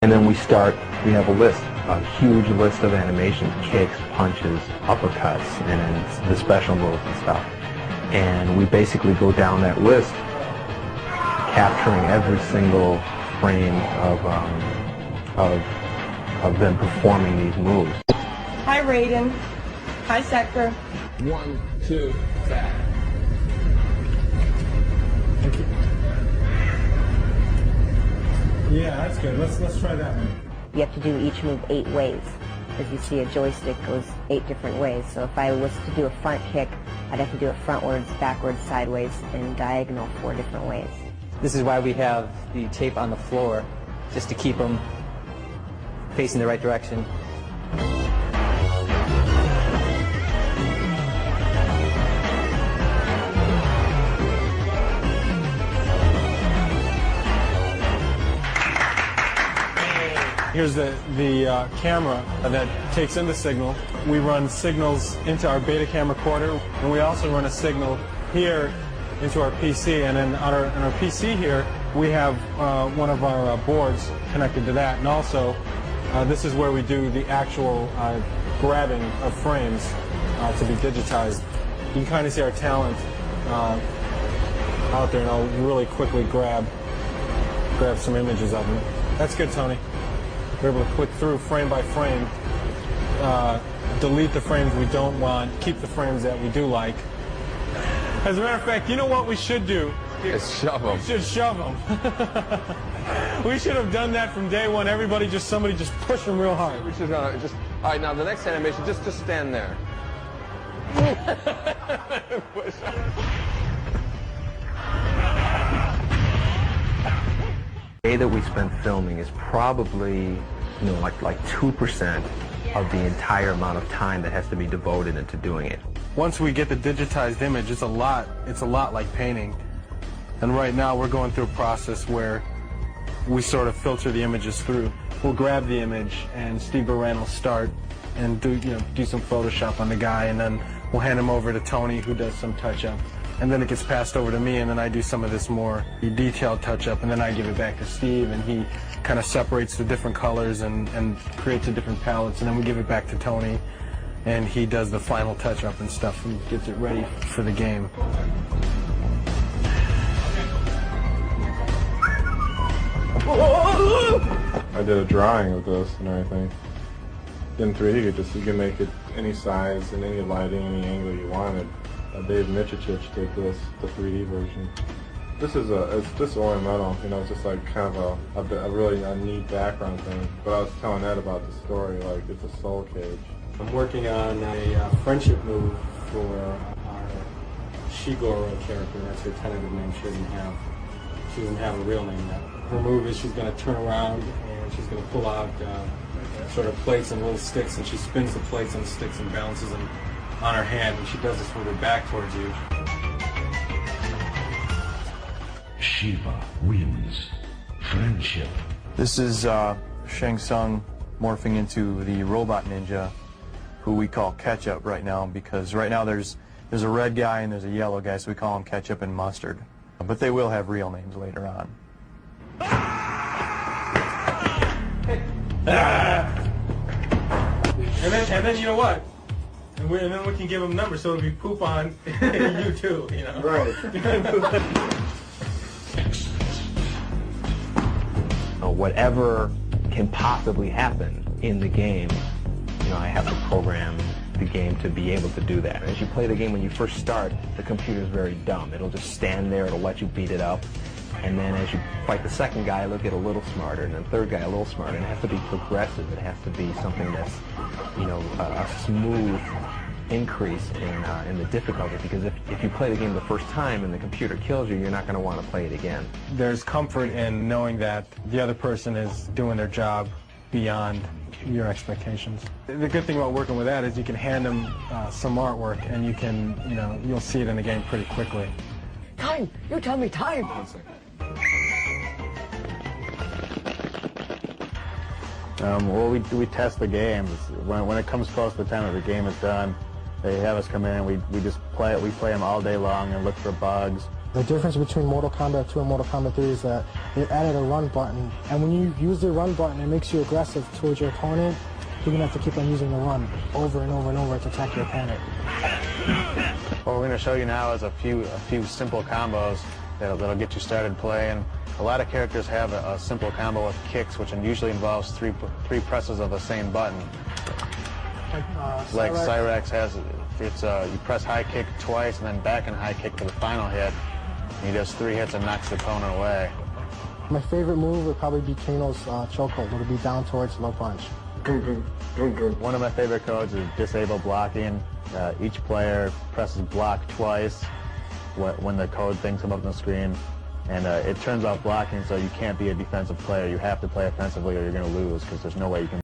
And then we have a list, a huge list of animations, kicks, punches, uppercuts, and the special moves and stuff. And we basically go down that list, capturing every single frame of them performing these moves. Hi, Raiden. Hi, Sector. 1, 2, back. Thank you. Yeah, that's good. Let's try that one. You have to do each move 8 ways. As you see, a joystick goes 8 different ways. So if I was to do a front kick, I'd have to do it frontwards, backwards, sideways, and diagonal 4 different ways. This is why we have the tape on the floor, just to keep them facing the right direction. Here's the camera that takes in the signal. We run signals into our Betacam recorder, and we also run a signal here into our PC. And then on our PC here, we have one of our boards connected to that. And also, this is where we do the actual grabbing of frames to be digitized. You can kind of see our talent out there, and I'll really quickly grab some images of them. That's good, Tony. We're able to click through frame by frame, delete the frames we don't want, keep the frames that we do like. As a matter of fact, you know what we should do? It's shove them. We should shove them. We should have done that from day one. Somebody just push them real hard. We should just. All right, now the next animation, just stand there. Push. The day that we spend filming is probably, like 2% of the entire amount of time that has to be devoted into doing it. Once we get the digitized image, it's a lot like painting. And right now we're going through a process where we sort of filter the images through. We'll grab the image and Steve Baran will start and do some Photoshop on the guy, and then we'll hand him over to Tony, who does some touch-up. And then it gets passed over to me, and then I do some of this more detailed touch-up, and then I give it back to Steve, and he kind of separates the different colors and creates the different palettes, and then we give it back to Tony, and he does the final touch-up and stuff and gets it ready for the game. I did a drawing of this and everything. In 3D, you can make it any size and any lighting, any angle you wanted. Dave Michich did this, the 3D version. It's just ornamental, it's just like kind of a really neat background thing. But I was telling Ed about the story, like it's a soul cage. I'm working on a friendship move for our Shigoro character. That's her tentative name. She doesn't have a real name yet. Her move is she's going to turn around and she's going to pull out sort of plates and little sticks, and she spins the plates and sticks and balances them on her hand, and she does this with her back towards you. Shiva wins. Friendship. This is Shang Tsung morphing into the robot ninja, who we call Ketchup right now, because right now there's a red guy and there's a yellow guy, so we call them Ketchup and Mustard. But they will have real names later on. And then you know what? And then we can give them numbers, so it'll be poop on you too, Right. Whatever can possibly happen in the game, I have to program the game to be able to do that. As you play the game, when you first start, the computer is very dumb. It'll just stand there, it'll let you beat it up. And then as you fight the second guy, it'll get a little smarter, and then the third guy a little smarter. And it has to be progressive. It has to be something that's, a smooth increase in the difficulty, because if you play the game the first time and the computer kills you, you're not going to want to play it again. There's comfort in knowing that the other person is doing their job beyond your expectations. The good thing about working with that is you can hand them some artwork, and you can, you'll see it in the game pretty quickly. Time! You tell me time! 1 second. Well, we test the games. When it comes close to the time that the game is done, they have us come in and we just play it. We play them all day long and look for bugs. The difference between Mortal Kombat 2 and Mortal Kombat 3 is that they added a run button, and when you use the run button, it makes you aggressive towards your opponent. You're going to have to keep on using the run over and over and over to attack your opponent. What we're going to show you now is a few simple combos that'll get you started playing. A lot of characters have a simple combo with kicks, which usually involves three presses of the same button. Like Cyrax has, you press high kick twice and then back and high kick for the final hit. He does 3 hits and knocks the opponent away. My favorite move would probably be Kano's chokehold. It would be down towards low punch. One of my favorite codes is disable blocking. Each player presses block twice when the code things come up on the screen, and it turns off blocking, so you can't be a defensive player. You have to play offensively or you're going to lose, because there's no way you can